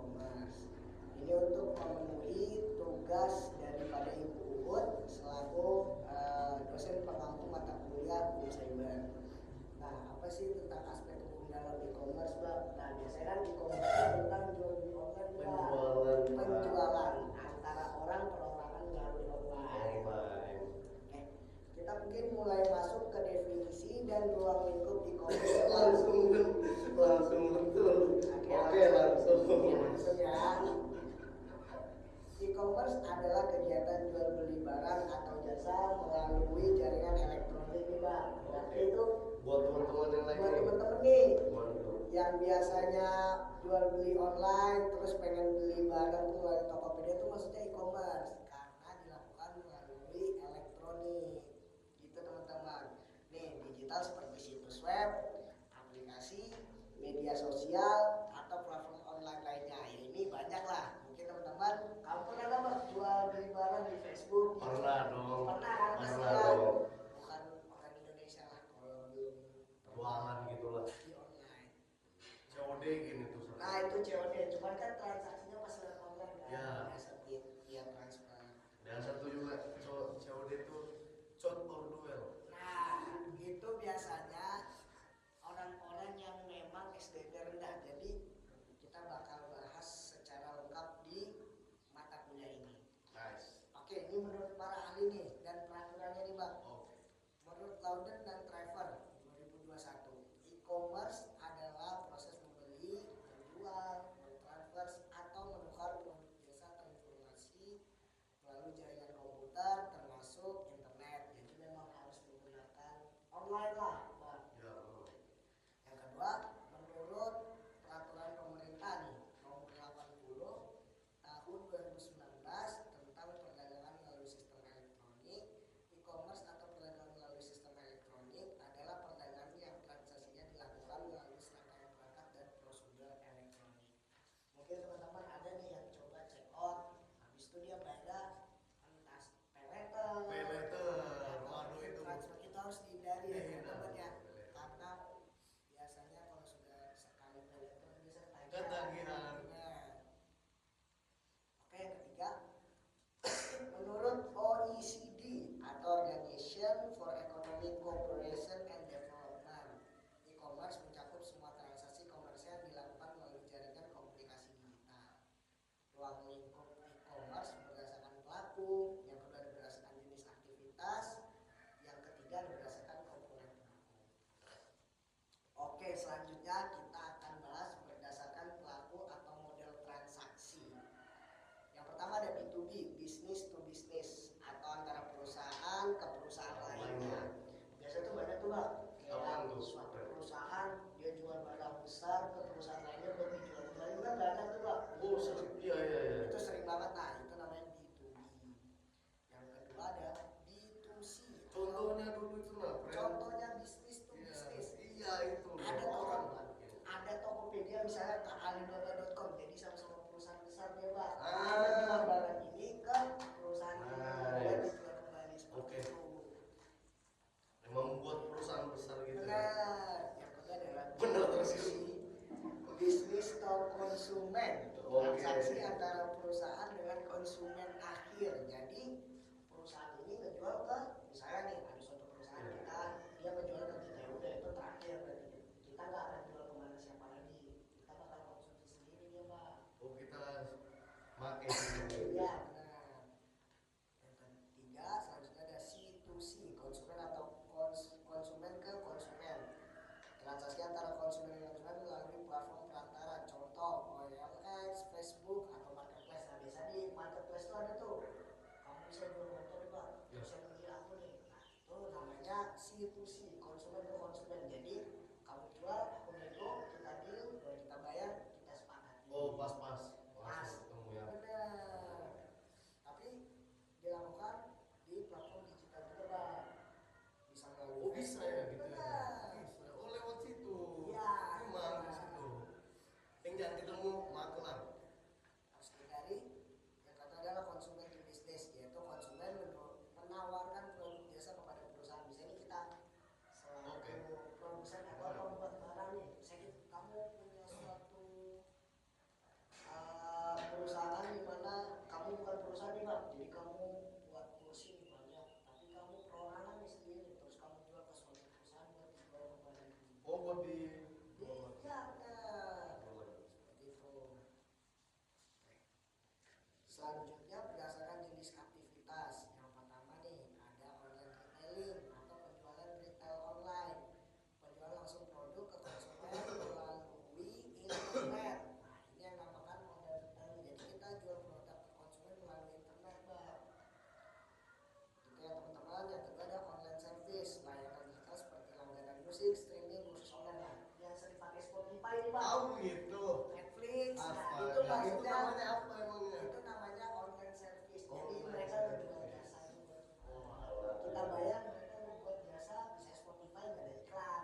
e-commerce. Ini untuk memenuhi tugas daripada Ibu Uut selaku dosen pengampu mata kuliah hukum cyber. Nah, apa sih tentang aspek hukum dalam e-commerce, Mbak? Nah, biasanya kan e-commerce itu tentang jual beli online, Mbak. Penjualan antara orang perorangan melalui online. Oke, kita mungkin mulai masuk ke definisi dan ruang lingkup e-commerce. langsung betul. Oke, langsung ya. E-commerce adalah kegiatan jual beli barang atau jasa melalui jaringan elektronik nih, Pak. Berarti itu buat teman-teman nih yang biasanya jual beli online terus pengen beli barang tuh melalui Tokopedia itu maksudnya e-commerce karena dilakukan melalui elektronik. Gitu teman-teman. Nih, digital seperti situs web, aplikasi, media sosial atau platform online lainnya. Ya, ini banyak lah. Mungkin teman-teman kamu pernah nggak, Mas, jual beli barang di Facebook? Pernah dong. Pernah kan? Pernah dong. Bukan orang Indonesia lah kalau belum jualan gitulah. Di online. COD gini tuh. Nah, itu COD. Cuman kan transaksinya pas lewat online kan. Ya. Biasa via transfer. Dan satu juga COD itu chat or duel. Nah, itu biasanya orang-orang yang memang SDM rendah. Jadi kita bakal bahas secara lengkap di mata kuliah ini. Nice. Oke, ini menurut para ahli nih dan peraturannya nih, Bang. Menurut Louden dan Trevor 2021, e-commerce adalah proses membeli, menjual, mentransfer atau menukar produk jasa atau informasi melalui jaringan komputer termasuk internet. Jadi memang harus menggunakan online lah, Bang. Ya. Yang kedua, menurut peraturan pemerintah nih nomor 80 tahun 2019 tentang perdagangan melalui sistem elektronik, e-commerce atau perdagangan melalui sistem elektronik adalah perdagangan yang transaksinya dilakukan melalui serangkaian perangkat dan prosedur elektronik. Mungkin teman-teman ada nih yang coba check out, habis itu dia bayar entah pay letter, waduh itu transfer. Kita harus dihindari ya teman-teman ya, karena biasanya kalau sudah sekali pay letter biasanya ketagihan. Oke, yang ketiga, menurut OECD atau Organization for Economic Cooperation and Development, e-commerce mencakup semua transaksi komersial yang dilakukan melalui jaringan komunikasi digital. Ruang lingkup e-commerce berdasarkan pelaku, yang kedua berdasarkan jenis aktivitas, yang ketiga berdasarkan komponen pendukung. Oke, selanjutnya kita akan bahas berdasarkan pelaku atau model transaksi. Yang pertama ada B2B, business to business, atau antara perusahaan ke perusahaan lainnya. Biasanya tuh banyak tuh, Bang. Kayak suatu perusahaan dia jual barang besar ke perusahaan lainnya buat dijual kembali, kan banyak tuh, Bang. Iya. Itu sering banget. Nah, itu namanya B2B. Yang kedua ada B2C. Contohnya dulu itu lah. Contohnya business to business. Iya itu. Ada Tokopedia misalnya ke alibaba.com, jadi sama-sama perusahaan besar dia, Bang. Jual barang ini ke perusahaan ini dan dijual kembali seperti itu. Memang buat perusahaan besar gitu. Benar. Yang kedua adalah bisnis to konsumen, transaksi antara perusahaan dengan konsumen akhir. Jadi perusahaan ini ngejual ke, misalnya nih ada suatu perusahaan kita, dia ngejual ke kita, udah itu terakhir berarti kita nggak akan jual kemana siapa lagi, kita bakal konsumsi sendiri dia, Pak. Kita pakai. Iya, benar. Yang ketiga selanjutnya ada C2C, konsumen atau konsumen ke konsumen, transaksi antara konsumen dan konsumen melalui platform perantara, contoh OLX, Facebook atau marketplace. Nah, biasa di marketplace itu ada tuh, kamu bisa jual motor nih, Pak, bisa beli aku nih. Nah, itu namanya C2C, konsumen ke konsumen. Jadi kamu jual, aku nego, kita deal, kita bayar, kita sepakati. Pas ketemu ya. Benar. Tapi dilakukan di platform digital juga, Pak. Bisa melalui bisa ya gitu ya. Bisa. Lewat situ. Iya. Memang di situ. Tinggal ketemu makelar. Harus dihindari. Yang kata adalah konsumen to business, yaitu konsumen menawarkan produk jasa kepada perusahaan. Misalnya kita selaku produsen atau pembuat barang nih, misalnya kamu punya suatu nih bang, jadi kamu buat kursi nih banyak, tapi kamu perorangan nih sendiri, terus kamu jual ke suatu perusahaan buat dijual ke luar negeri. Oh, buat di Ya benar, seperti itu. Selanjutnya berdasarkan jenis aktivitas. Yang pertama nih ada online retailing atau penjualan retail online. Penjualan langsung produk ke konsumen melalui internet. Nah ini yang namakan online retailing. Jadi kita jual produk ke konsumen melalui internet bang. Gitu ya teman-teman. Yang kedua ada online service. Layanan digital seperti langganan musik, streaming, khusus online. Yang sering pakai Spotify nih bang. Oh gitu. Netflix. Nah Astaga, itu maksudnya. namanya apa emangnya? Itu namanya online service. Jadi Online mereka service. menjual jasa juga. Oh, alah. Kita bayar, mereka membuat jasa, bisa Spotify nggak ada iklan.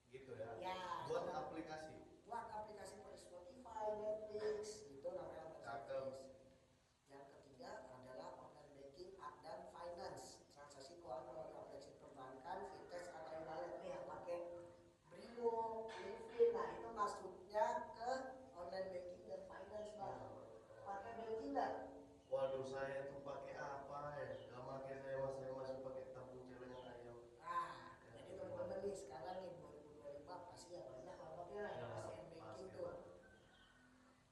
Gitu ya. Ya. Buat itu aplikasi. buat aplikasi seperti Spotify, Netflix, itu namanya online Cakep. service. Yang ketiga adalah online banking dan finance. Transaksi keuangan melalui aplikasi perbankan, fintech atau e-wallet nih yang pakai Brimo, Livin. Nah itu masuknya ke online banking dan finance bang. Pakai banking nggak? Waduh, saya tuh pakai apa ya? Gak pakai, saya masih pakai tabung celengan ayam. Nah, jadi teman-teman nih sekarang nih 2025 pasti ya banyak lah pakai Ya, pasti m-banking pasti, tuh. Pak.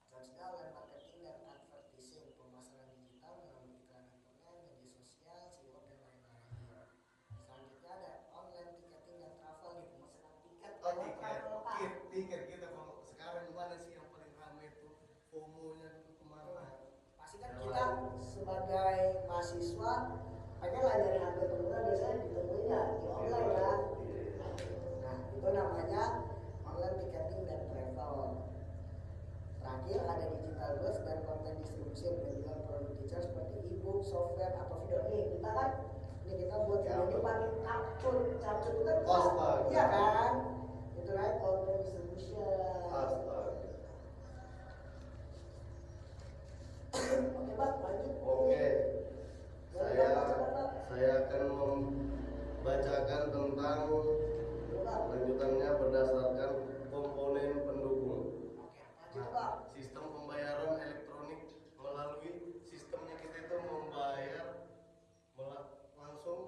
Selanjutnya online marketing dan advertising, pemasaran digital melalui iklan internet, media sosial, siwak dan lain-lain. Selanjutnya ada online ticketing dan travel nih, pemesanan tiket Oh, lewat tiket, Traveloka. tiket kita kalau sekarang mana sih yang paling ramai tuh? FOMO-nya tuh kemana? Pasti kan Ya, kita sebagai mahasiswa pengen lah dari harga termurah biasanya ditemuin ya di online kan. Nah itu namanya online ticketing dan travel. Terakhir ada digital goods dan konten distribusi menjual produk digital seperti e-book, software atau video. Nih kita kan, ini kita buat Ya, video ini pakai capcut itu kan, Astaga. iya kan? Itu kan konten distribution. Astaga. Oke bang, lanjut. Oke. Boleh, Saya Bang, bacakan, Bang. saya akan membacakan tentang Boleh, Bang. lanjutannya berdasarkan komponen pendukung. Oke, lanjut bang. Sistem pembayaran elektronik melalui sistemnya kita itu membayar langsung,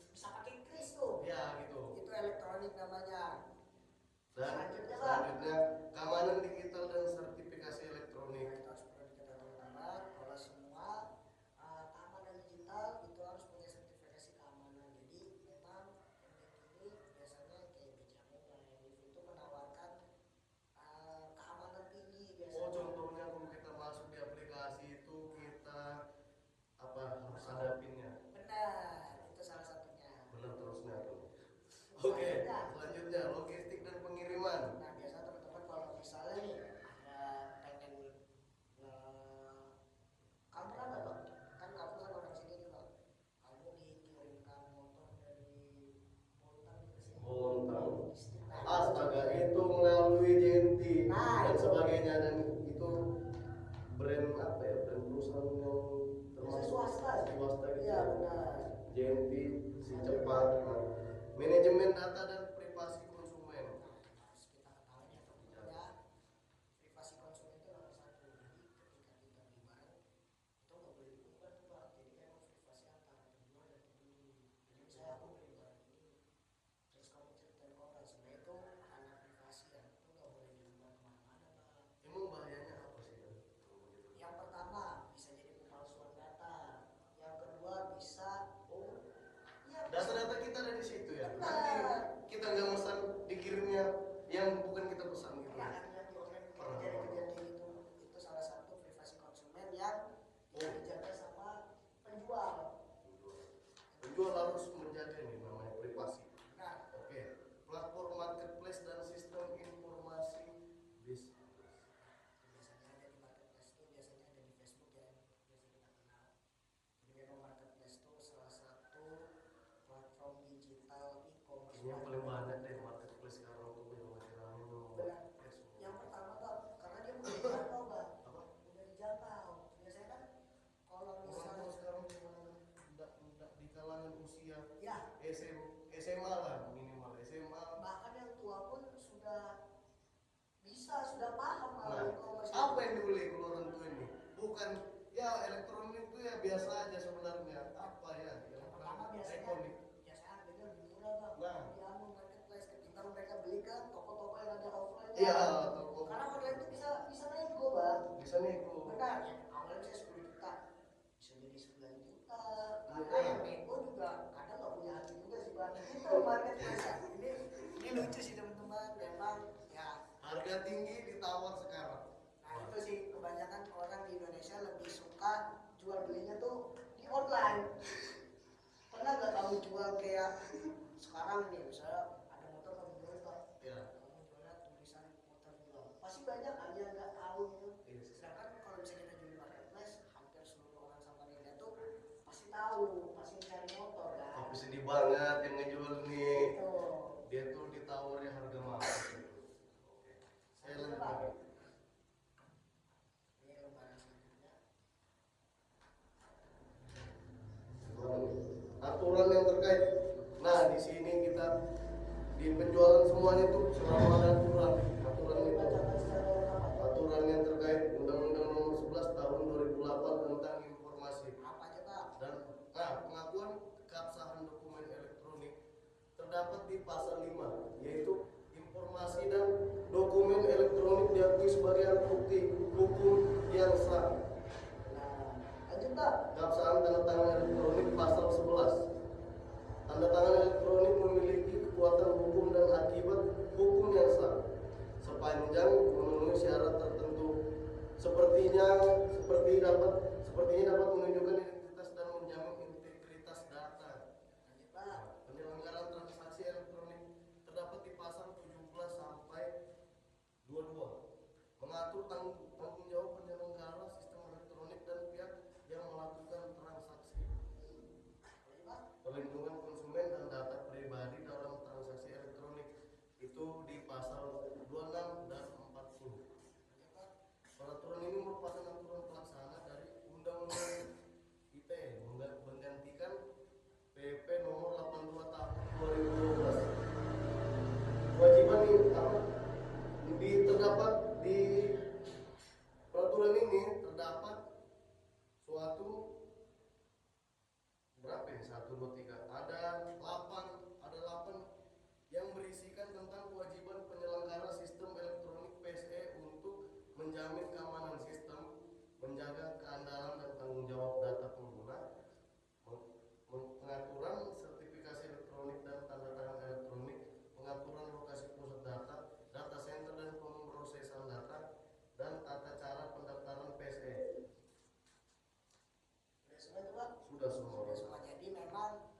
Bisa pakai kris tuh. ya gitu. Itu elektronik namanya. Dan Selanjutnya, Bang. selanjutnya keamanan digital dan sertifikasi elektronik. Nah, itu harus perlu diketahui teman-teman. Kalau semua keamanan digital itu harus punya sertifikasi keamanan. Jadi memang ini biasanya kayak BCA Mobile, Livin itu menawarkan keamanan tinggi biasanya. Oh, contohnya kalau kita masuk di aplikasi itu kita apa harus ada pinnya. Benar, itu salah satunya. Benar terusnya tuh. Oke, selanjutnya logistik dan pengiriman. Nah, biasa teman-teman kalau misalnya nih ada pengen kamu kan apa? Kan kamu kan orang sini nih bang. Kamu dikirimkan motor dari Bontang ke sini. Bontang. Nah, Astaga, itu melalui JNT Nah, dan itu. sebagainya, dan itu brand apa ya? Brand perusahaan yang termasuk swasta gitu. Iya benar. JNT si cepat. Nah, manajemen data dan privasi konsumen. Nah, harus kita ketahui ya teman-teman ya. Privasi konsumen itu nomor satu. Jadi ketika kita beli barang itu nggak boleh dibuka tuh bang. Jadi memang privasi antara penjual dan pembeli. Jadi misalnya aku beli barang ini, terus kamu ceritain ke orang, sebenarnya itu ranah privasi ya. Itu nggak boleh dibuka kemana-mana bang. Emang bahayanya apa sih kan? Yang pertama bisa jadi pemalsuan data. Yang kedua bisa Data-data kita ada di situ ya. Benar. Nanti kita nggak pesan dikirimnya yang bukan kita pesan gitu. Pernah kan lihat di online kejadian-kejadian kayak gitu. Itu salah satu privasi konsumen yang tidak dijaga sama penjual. Penjual harus menjaga nih namanya privasi. Nah, Oke, platform marketplace dan sistem informasi bisnis. biasanya ada di marketplace itu, biasanya ada di Facebook ya, biasa kita kenal. Jadi memang marketplace itu salah satu platform digital e-commerce. Ini yang paling banyak deh marketplace sekarang tuh yang masih ramai tuh. Benar. Yang pertama bang, karena dia mudah dijangkau bang. Apa? Mudah dijangkau. Biasanya kan kalau Orang misalnya tua sekarang gimana? Nggak di kalangan usia ya SMA lah minimal SMA. bahkan yang tua pun sudah paham Nah, kalau e-commerce apa yang dibeli kalau orang tua ini? Bukan ya elektronik itu ya biasa saja sebenarnya. Apa ya? Yang pertama biasanya Ikonik. harganya lebih murah bang. Nah. Di anu marketplace ketimbang mereka beli kan toko-toko yang ada offline. Iya, toko. Karena online itu bisa nego bang. Bisa nego. Benar ya. Awalnya saya 10 juta, bisa jadi 9 juta. Karena Iya. yang nego juga kadang nggak punya hati juga sih bang. Itu marketplace ya. Ini lucu sih teman-teman. Memang ya. Harga tinggi ditawar sekarang. Nah itu sih kebanyakan orang di Indonesia lebih suka jual belinya tuh di online. Pernah gak kamu jual kayak sekarang nih, misalnya ada motor kamu jual pak, Iya. kamu jualnya tulisan motor jual, pasti banyak kali yang nggak tahu gitu. Iya. Sedangkan kalau misalnya kita jual di marketplace, hampir seluruh orang Samarinda tuh pasti tahu, pasti cari motor kan. Tapi sedih banget yang ngejual nih. Gitu. Dia tuh ditawarnya harga mahal. Saya lanjut lagi. Ini lembaran selanjutnya. Aturan yang terkait. Nah, di sini kita di penjualan semuanya tuh selalu ada aturan itu. Bacakan secara lengkap. Aturan yang terkait Undang-Undang Nomor 11 Tahun 2008 tentang informasi Apa aja pak? dan pengakuan keabsahan dokumen elektronik terdapat di pasal 5, yaitu informasi dan dokumen elektronik diakui sebagai alat bukti hukum yang sah. Nah, lanjut pak. Keabsahan tanda tangan elektronik pasal 11. Tanda tangan elektronik memiliki kekuatan hukum dan akibat hukum yang sah sepanjang memenuhi syarat tertentu. Sepertinya dapat menunjukkan identitas dan menjamin integritas data. Lanjut pak. Penyelenggaraan transaksi elektronik terdapat di pasal 17 sampai 22. Mengatur tanggung jawab penyelenggara sistem elektronik dan pihak yang melakukan transaksi. Lanjut pak. Perlindungan konsumen dan data pribadi dalam transaksi elektronik itu di pasal 26 dan 40. Lanjut pak. Peraturan ini merupakan aturan pelaksana dari Undang-Undang ITE menggantikan PP nomor 82 tahun 2012. Kewajiban ini terdapat di peraturan ini terdapat suatu berapa ini? 1, 2, 3. Ada 8 yang berisikan tentang kewajiban penyelenggara sistem elektronik PSE untuk menjamin keamanan sistem, menjaga keandalan dan tanggung jawab data pengguna, pengaturan sertifikasi elektronik dan tanda tangan elektronik, pengaturan lokasi pusat data, data center dan pemrosesan data, dan tata cara pendaftaran PSE. Udah semua itu pak. Sudah semua. Sudah semua. Jadi memang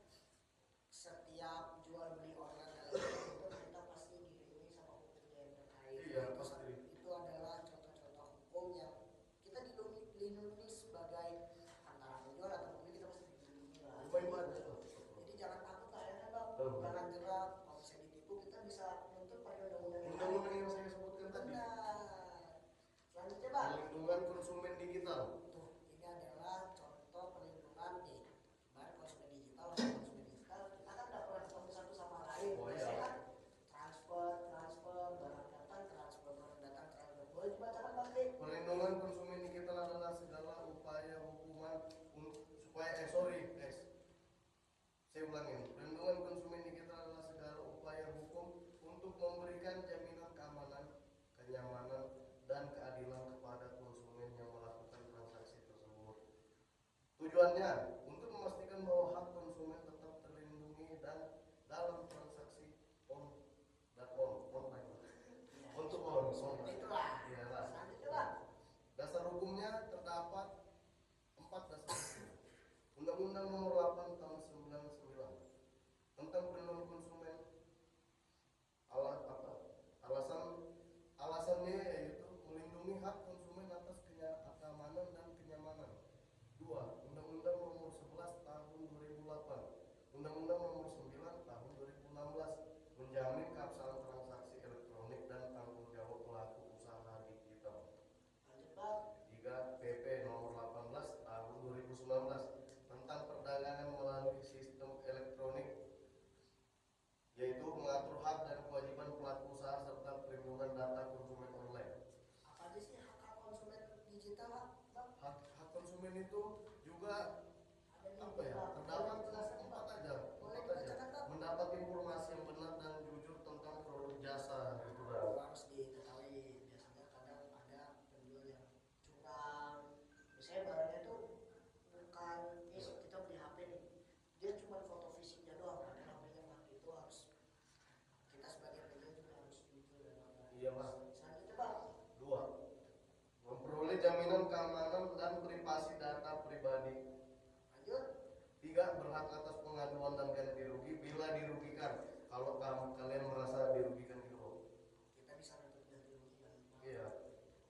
setiap jual beli online elektronik itu kita pasti dilindungi sama hukumnya yang terkait. Iya, pasti. Itu adalah contoh-contoh hukum yang kita dilindungi sebagai antara penjual atau pembeli, kita pasti dilindungi lah. Lumayan banyak. Jadi jangan takut lah ya kan bang. Betul. Jangan jerak. Kalau bisa ditipu kita bisa nuntut pakai undang-undang yang lain. Undang-undang yang saya sebutkan tadi. Benar. Selanjutnya pak. Perlindungan konsumen digital. Tuh, ini adalah contoh perlindungan nih. Kemarin konsumen digital, kita kan nggak pernah ketemu satu sama lain. Oh, iya. Biasanya kan transfer, barang datang, boleh dibacakan bang Dik? Perlindungan konsumen digital adalah segala upaya hukuman saya ulangin. Perlindungan konsumen digital adalah segala upaya hukum untuk memberikan jaminan keamanan, kenyamanan, dan keadilan kepada konsumen yang melakukan transaksi tersebut. Tujuannya untuk memastikan bahwa hak konsumen tetap terlindungi dan dalam transaksi online. Itulah. Iyalah. Selanjutnya bang. Dasar hukumnya terdapat 4 dasar hukum. Undang-Undang Nomor 8 Tahun 99 tentang perlindungan konsumen. Alasannya yaitu melindungi hak konsumen atas keamanan dan kenyamanan. 2. Undang-Undang Nomor 11 Tahun 2008, Undang-Undang Nomor 9 Tahun 2016 menjamin keabsahan transaksi elektronik dan tanggung jawab pelaku usaha digital. Lanjut bang. 3. PP Nomor 18 Tahun 2019 tentang perdagangan melalui tidak berhak atas pengaduan dan ganti rugi bila dirugikan. Kalau kalian merasa dirugikan gitu loh. Kita bisa nuntut ganti rugi kan. Iya.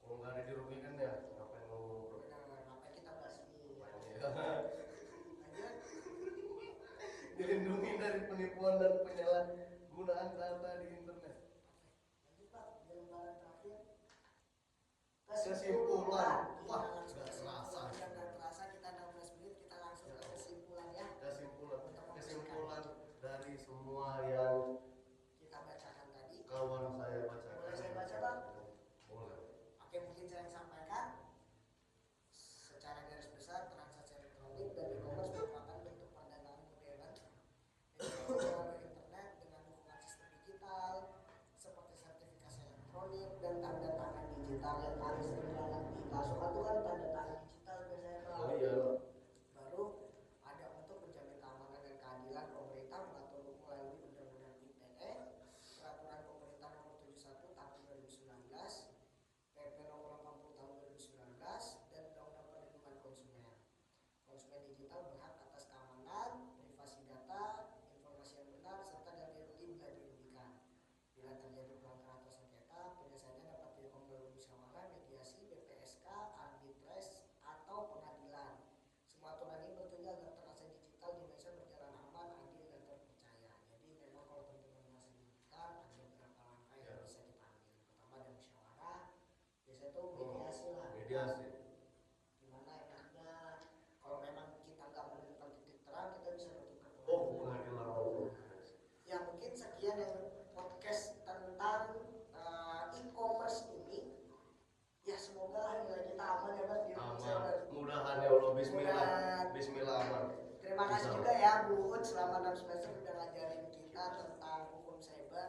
Kalau nggak ada dirugikan ya ngapain ngomong bro? Benar, apa kita bahas ini? Makanya. Lanjut. Dilindungi dari penipuan dan penyalahgunaan data di internet. Lanjut Pak, di lembaran terakhir. Kesimpulan. Kita Wah, langsung nggak terasa. udah nggak terasa kita 16 menit, kita langsung ke kesimpulan ya. Kesimpulan dari semua yang Kita bacakan tadi. kawan saya bacakan. Boleh saya baca Pak? Boleh. Oke, mungkin saya yang sampaikan. Secara garis besar, transaksi elektronik dan e-commerce merupakan bentuk perdagangan modern yang dilakukan melalui internet dengan dukungan sistem digital seperti sertifikasi elektronik dan tanda tangan digital yang paling sering dilalui. Kalau soal itu kan tanda tangan digital biasanya Pak. Oh iya. Baru ada untuk menjamin keamanan dan keadilan, pemerintah mengatur melalui Undang-Undang ITE, Peraturan Pemerintah Nomor 71 Tahun 2019, PP Nomor 80 Tahun 2019, dan Undang-Undang Perlindungan Konsumen. Konsumen digital berhak atas keamanan, privasi data, informasi yang benar, serta ganti rugi bila dirugikan. Bila terjadi pelanggaran atau sengketa, penyelesaiannya dapat dilakukan melalui musyawarah, mediasi, BPSK, arbitrais, atau pengadilan. Semua aturan ini bertujuan agar transaksi digital di Indonesia berjalan aman, adil, dan terpercaya. Jadi memang kalau teman-teman merasa dirugikan, ada beberapa langkah yang bisa kita ambil. Pertama ada musyawarah, biasanya itu mediasi lah. Mediasi. Gimana enaknya? Kalau memang kita nggak menemukan titik terang, kita bisa nuntut ke Oh, pengadilan. pengadilan. Ya mungkin sekian yang podcast tentang e-commerce ini. Ya semoga lah nilai kita aman ya Mas di Aman. cyber. Mudahan ya Allah. Bismillah. Mudah. Bismillah aman. Terima kasih Bisa. juga ya Bu Ud selama 6 semester udah ngajarin kita tentang hukum cyber.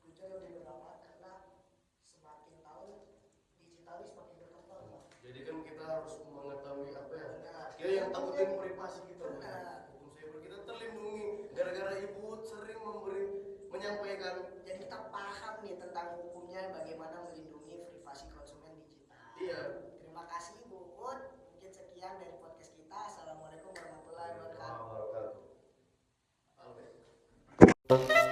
Jujur lebih bermanfaat karena semakin tahun digital ini semakin berkembang Pak. Jadi kan kita harus mengetahui apa ya? Benar. Ya yang takutin privasi kita. Benar. Hukum cyber kita terlindungi gara-gara Ibu sering menyampaikan. Jadi kita paham nih tentang hukumnya bagaimana melindungi privasi konsumen digital. Iya. Terima kasih Bu Ud. Mungkin sekian dari podcast kita. Assalamualaikum warahmatullahi wabarakatuh. Wabarakatuh.